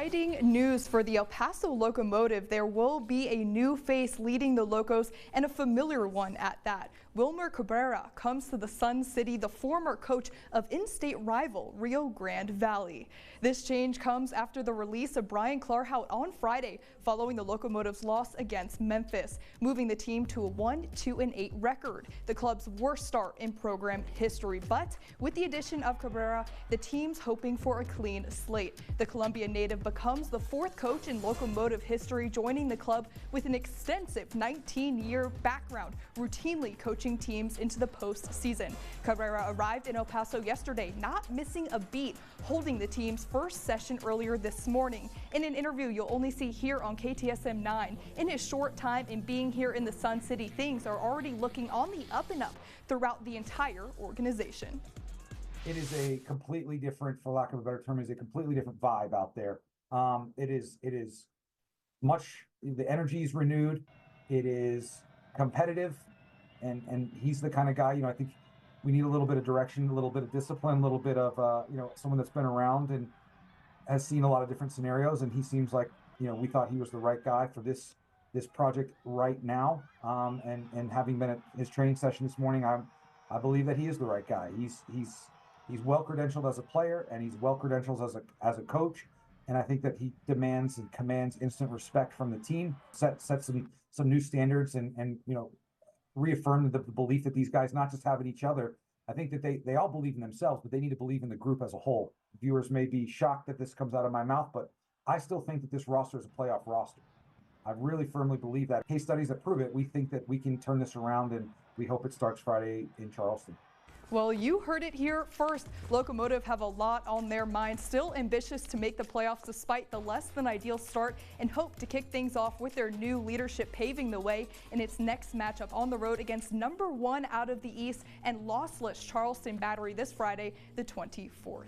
Exciting news for the El Paso Locomotive. There will be a new face leading the Locos, and a familiar one at that. Wilber Cabrera comes to the Sun City, the former coach of in-state rival Rio Grande Valley. This change comes after the release of Brian Clarhout on Friday following the Locomotive's loss against Memphis, moving the team to a 1-2-8 record, the club's worst start in program history. But with the addition of Cabrera, the team's hoping for a clean slate. The Columbia native becomes the fourth coach in Locomotive history, joining the club with an extensive 19-year background, routinely coaching teams into the postseason. Cabrera arrived in El Paso yesterday, not missing a beat, holding the team's first session earlier this morning. In an interview you'll only see here on KTSM 9, in his short time in being here in the Sun City, things are already looking on the up and up throughout the entire organization. It is a completely different, for lack of a better term, is a completely different vibe out there. It is much, the energy is renewed. It is competitive, and he's the kind of guy, I think we need a little bit of direction, a little bit of discipline, a little bit of, someone that's been around and has seen a lot of different scenarios. And he seems like, we thought he was the right guy for this project right now. And having been at his training session this morning, I believe that he is the right guy. He's well credentialed as a player, and he's well credentialed as a coach. And I think that he demands and commands instant respect from the team, sets some new standards, and reaffirm the belief that these guys not just have in each other. I think that they all believe in themselves, but they need to believe in the group as a whole. Viewers may be shocked that this comes out of my mouth, but I still think that this roster is a playoff roster. I really firmly believe that. Case studies that prove it. We think that we can turn this around, and we hope it starts Friday in Charleston. Well, you heard it here first. Locomotive have a lot on their mind, still ambitious to make the playoffs despite the less than ideal start, and hope to kick things off with their new leadership paving the way in its next matchup on the road against #1 out of the East and lossless Charleston Battery this Friday, the 24th.